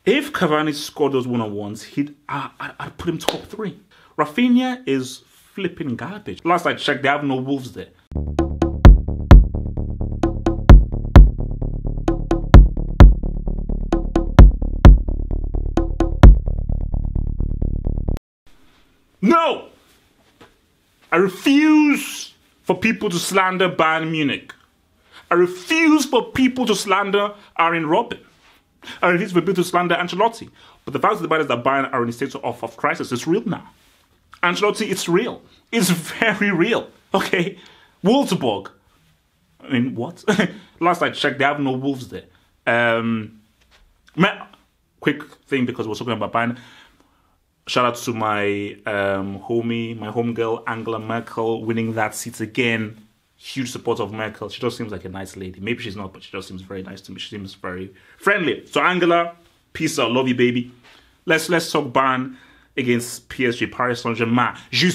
If Cavani scored those one-on-ones, I'd put him top 3. Rafinha is flipping garbage. Last I checked, they have no Wolves there. No! I refuse for people to slander Bayern Munich. I refuse for people to slander Arjen Robben. I refuse for people to slander Ancelotti. But the fact of the matter is that Bayern are in a state of crisis. It's real now. Ancelotti, it's real. It's very real. Okay? Wolfsburg. I mean, what? Last I checked, they have no Wolves there. Quick thing, because we're talking about Bayern. Shout out to my homie, my homegirl, Angela Merkel, winning that seat again. Huge supporter of Merkel. She just seems like a nice lady. Maybe she's not, but she just seems very nice to me. She seems very friendly. So Angela, peace out. Love you, baby. Let's talk Bayern against PSG, Paris Saint-Germain. Je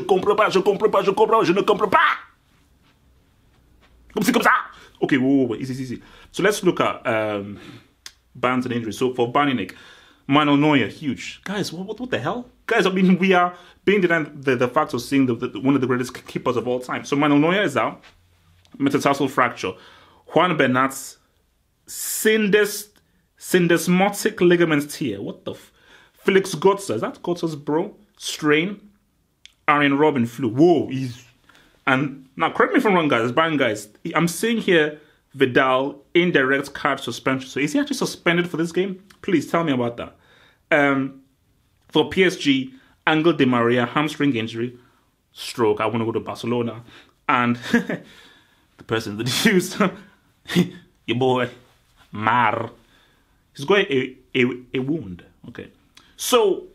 comprends pas, je ne comprends pas. Comme ça. Okay, whoa, easy. So let's look at Bayern's and injuries. So for Bayern Munich, Manuel Neuer, huge. Guys, what the hell? Guys, I mean, we are being denied the fact of seeing one of the greatest keepers of all time. So Manuel Neuer is out. Metatarsal fracture. Juan Bernat's syndesmotic ligament tear. What the Felix Gotze, is that Gotze's bro? Strain. Arjen Robben flu. Whoa. And now, correct me if I'm wrong, guys. Bayern guys. I'm seeing here Vidal, indirect card suspension. So is he actually suspended for this game? Please tell me about that. For PSG, Angel Di Maria, hamstring injury, stroke. I want to go to Barcelona. And the person in the news, your boy, Mar, he's got a wound. Okay. So,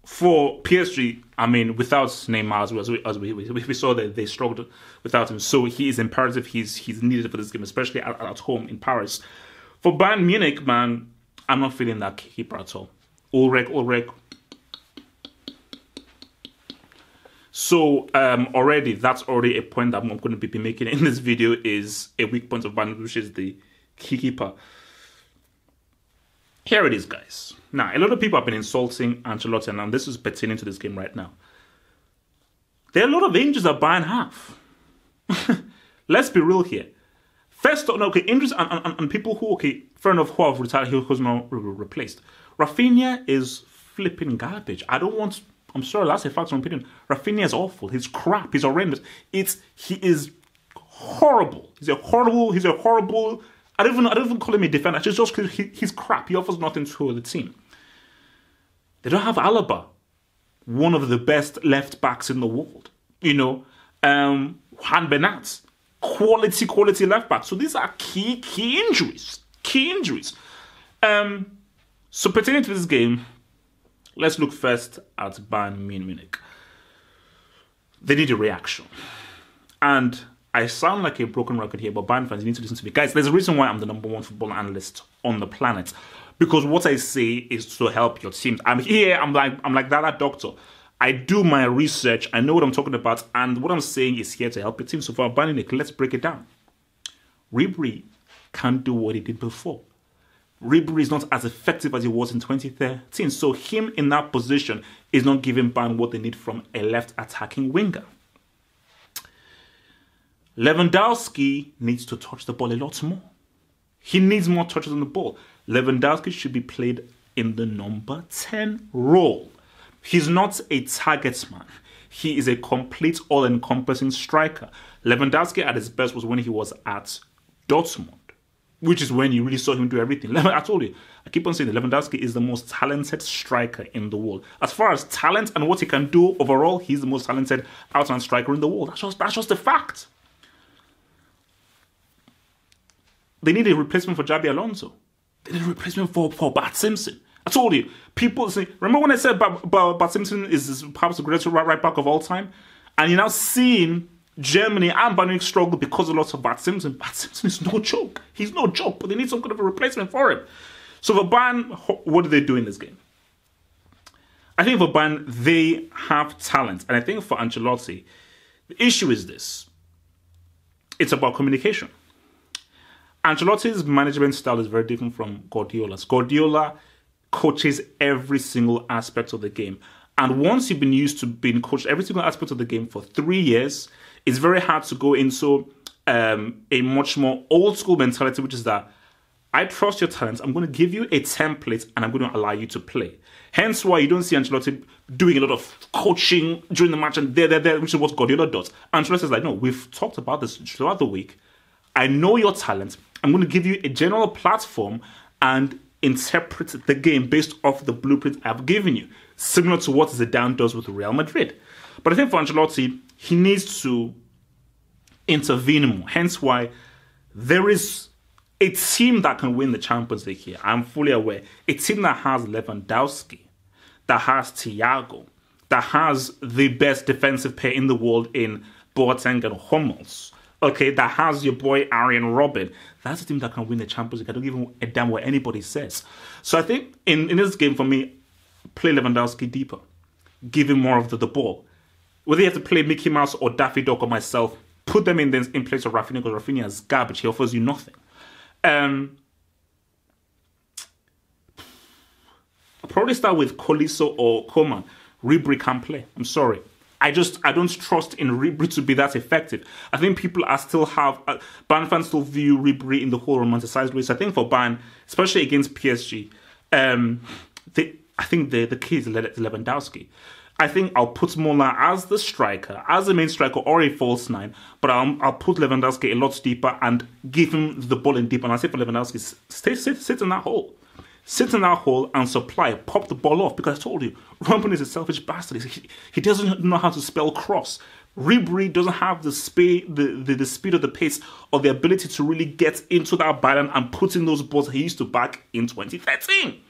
for PSG, I mean, without Neymar, as we saw that they struggled without him. So he is imperative. He's needed for this game, especially at home in Paris. For Bayern Munich, man, I'm not feeling that keeper at all. Ulrich. So already, that's already a point that I'm going to be making in this video, is a weak point of Bayern, which is the keeper. Here it is, guys. Now, a lot of people have been insulting Ancelotti, and this is pertaining to this game right now. There are a lot of injuries that Bayern have. Let's be real here. First, okay, injuries and people who, okay, fair enough, who have retired, who's now replaced. Rafinha is flipping garbage. I'm sorry, that's a fact of my opinion. Rafinha is awful. He's crap. He's horrendous. He is horrible. He's a horrible. I don't even call him a defender. It's just because he's crap. He offers nothing to the team. They don't have Alaba, one of the best left backs in the world. You know, Juan Bernat, quality left back. So these are key injuries. So pertaining to this game, let's look first at Bayern Munich. They need a reaction. And I sound like a broken record here, but Bayern fans, you need to listen to me. Guys, there's a reason why I'm the #1 football analyst on the planet. Because what I say is to help your teams. I'm here, I'm like that doctor. I do my research, I know what I'm talking about, and what I'm saying is here to help your team. So for Bayern Munich, let's break it down. Ribery can't do what he did before. Ribery is not as effective as he was in 2013. So him in that position is not giving Bayern what they need from a left attacking winger. Lewandowski needs to touch the ball a lot more. He needs more touches on the ball. Lewandowski should be played in the number 10 role. He's not a target man. He is a complete all-encompassing striker. Lewandowski at his best was when he was at Dortmund, which is when you really saw him do everything. I told you, I keep on saying that Lewandowski is the most talented striker in the world. As far as talent and what he can do overall, he's the most talented out-and-out striker in the world. That's just a fact. They need a replacement for Xabi Alonso. They need a replacement for Bart Simpson. I told you, people say, remember when I said Bart Simpson is perhaps the greatest right back of all time? And you're now seeing Germany and Bayern Munich struggle because of lots of Bart Simpson. Bart Simpson is no joke. He's no joke, but they need some kind of a replacement for him. So for Bayern, what do they do in this game? I think for Bayern, they have talent. And I think for Ancelotti, the issue is this. It's about communication. Ancelotti's management style is very different from Guardiola's. Guardiola coaches every single aspect of the game. And once you've been used to being coached every single aspect of the game for 3 years, it's very hard to go into a much more old school mentality, which is that I trust your talents. I'm going to give you a template and I'm going to allow you to play. Hence why you don't see Ancelotti doing a lot of coaching during the match and there, which is what Guardiola does. Ancelotti is like, no, we've talked about this throughout the week. I know your talent. I'm going to give you a general platform and interpret the game based off the blueprint I've given you, similar to what Zidane does with Real Madrid. But I think for Ancelotti, he needs to intervene more. Hence why there is a team that can win the Champions League here. I'm fully aware. A team that has Lewandowski, that has Thiago, that has the best defensive pair in the world in Boateng and Hummels. Okay, that has your boy Arjen Robben. That's a team that can win the Champions League. I don't give a damn what anybody says. So I think in this game, for me, play Lewandowski deeper. Give him more of the ball. Whether you have to play Mickey Mouse or Daffy Duck or myself, put them in place of Rafinha, because Rafinha is garbage. He offers you nothing. I'll probably start with Colisso or Coman. Ribery can't play. I'm sorry. I don't trust in Ribery to be that effective. I think people Bayern fans still view Ribery in the whole romanticized way. So I think for Bayern, especially against PSG, I think the key is Lewandowski. I think I'll put Mola as the striker, as the main striker or a false nine, but I'll put Lewandowski a lot deeper and give him the ball in deep. And I say for Lewandowski, sit in that hole. Sit in that hole and supply, pop the ball off. Because I told you, Robben is a selfish bastard. He doesn't know how to spell cross. Ribery doesn't have the speed, the speed or the pace or the ability to really get into that Bayern and put in those balls he used to back in 2013.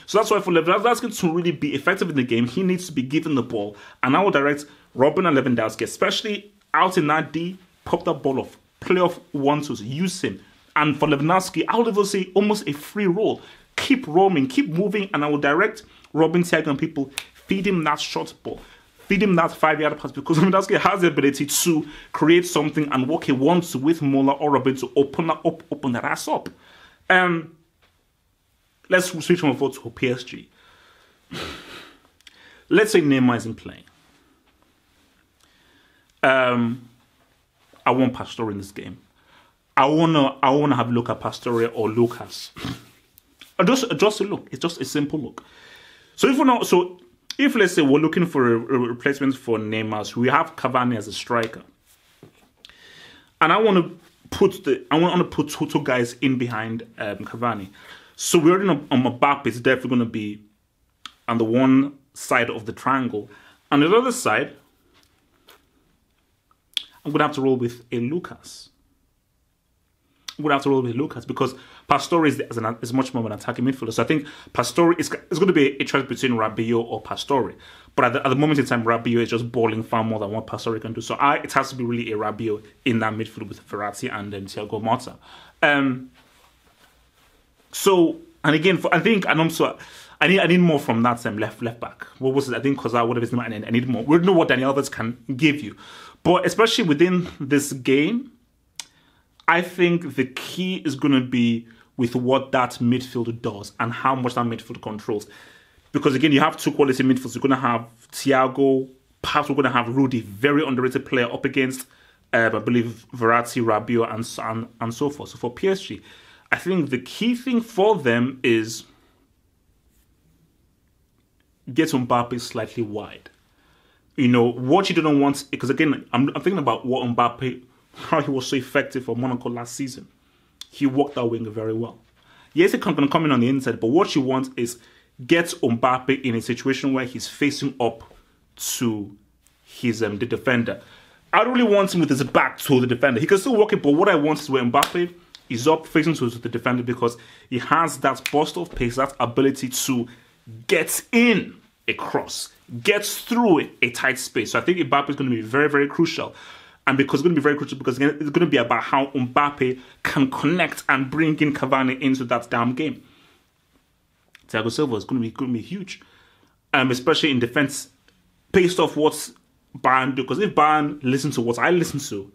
So that's why for Lewandowski to really be effective in the game, he needs to be given the ball. And I will direct Robben and Lewandowski, especially out in that D, pop that ball off, play off 1-2s, use him. And for Lewandowski, I would even say almost a free roll. Keep roaming, keep moving, and I will direct Robben, Thiago, and people, feed him that short ball. Feed him that 5-yard pass, because Lewandowski has the ability to create something and work he wants with Muller or Robben to open that ass up. Let's switch from over to PSG. Let's say Neymar isn't playing. I want Pastore in this game. I wanna have a look at Pastore or Lucas. Just a look. It's just a simple look. So if let's say we're looking for a replacement for Neymar, so we have Cavani as a striker, and I want to put two guys in behind Cavani. So we're already on Mbappe. It's definitely going to be on the one side of the triangle, and the other side, I'm going to have to roll with a Lucas. I'm going to have to roll with Lucas because Pastore is much more of an attacking midfielder. So I think Pastore is going to be a choice between Rabiot or Pastore. But at the moment in time, Rabiot is just balling far more than what Pastore can do. So it has to be really a Rabiot in that midfield with Verratti and Thiago Motta. I need more from that left back. What was it? I think Kozar, whatever his name, and I need more. We don't know what Daniel Alves can give you. But especially within this game, I think the key is going to be with what that midfielder does and how much that midfield controls. Because again, you have two quality midfielders. You're going to have Thiago, perhaps we're going to have Rudy, very underrated player, up against, I believe, Verratti, Rabiot, and so forth. So for PSG, I think the key thing for them is get Mbappe slightly wide. You know, what you don't want, because again, I'm thinking about what Mbappe, how he was so effective for Monaco last season. He worked that winger very well. Yes, he can come in on the inside, but what you want is get Mbappe in a situation where he's facing up to his the defender. I don't really want him with his back to the defender. He can still work it, but what I want is where Mbappe is up facing to the defender because he has that burst of pace, that ability to get in a cross, gets through a tight space. So I think Mbappe is going to be very, very crucial. And because it's going to be very crucial, because again, it's going to be about how Mbappe can connect and bring in Cavani into that damn game. Thiago Silva is going to be huge, especially in defense, based off what Bayern do. Because if Bayern listen to what I listen to,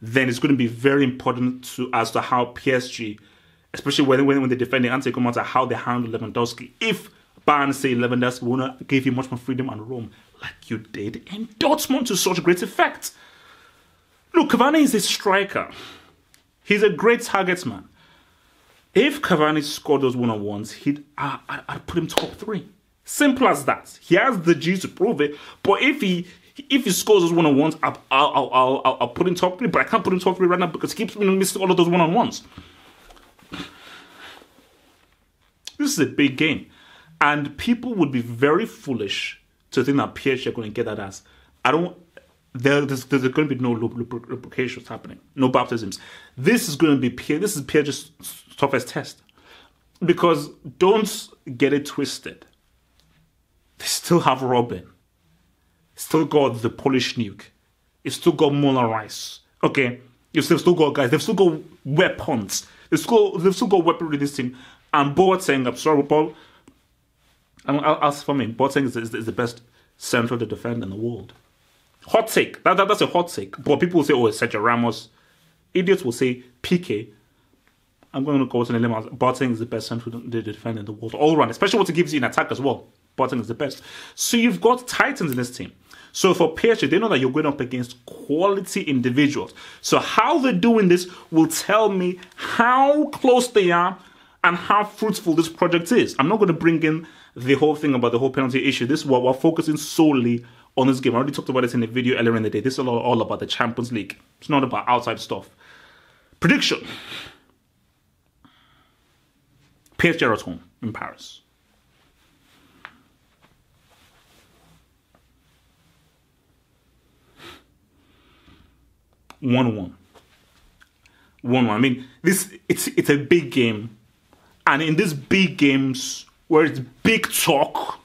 then it's going to be very important as to how PSG, especially when they're defending Ante Comata, how they handle Lewandowski. If Bayern say Lewandowski will not give you much more freedom and room, like you did in Dortmund to such great effect. Look, Cavani is a striker. He's a great target man. If Cavani scored those one-on-ones, I'd put him top 3. Simple as that. He has the G to prove it. But if he scores those one-on-ones, I'll put him top 3. But I can't put him top 3 right now because he keeps missing all of those one-on-ones. This is a big game. And people would be very foolish to think that PSG are going to get that as. There's going to be no lubrications happening. No baptisms. This is PSG's toughest test. Because don't get it twisted. They still have Robin. Still got the Polish nuke. It's still got Mola Rice. Okay? They've still got guys. They've still got weapons. They've still got weaponry in this team. And Boateng, I'm sorry, Paul. For me, Boateng is the best central defender in the world. Hot take. That's a hot take. But people will say, oh, it's Sergio Ramos. Idiots will say, PK. I'm going to go to the limit. Boateng is the best central defender in the world. All round. Especially what it gives you in attack as well. Boateng is the best. So you've got titans in this team. So for PSG, they know that you're going up against quality individuals. So how they're doing this will tell me how close they are and how fruitful this project is. I'm not going to bring in the whole thing about the whole penalty issue. This is what we're focusing solely on this game. I already talked about this in a video earlier in the day. This is all about the Champions League. It's not about outside stuff. Prediction. PSG are at home in Paris. One. I mean, it's a big game. And in these big games where it's big talk,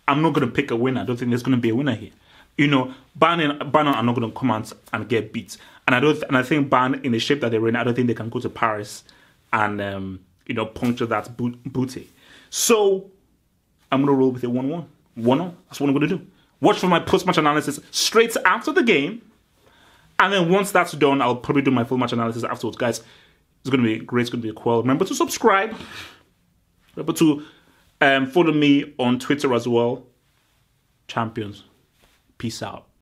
I'm not going to pick a winner. I don't think there's going to be a winner here. Bayern are not going to come out and get beat. And I think Bayern, in the shape that they're in, I don't think they can go to Paris and puncture that booty. So I'm going to roll with a 1-1. 1-0. That's what I'm going to do. Watch for my post-match analysis straight after the game. And then once that's done, I'll probably do my full match analysis afterwards. Guys, it's going to be great. It's going to be a quell. Remember to subscribe. Remember to follow me on Twitter as well. Champions. Peace out.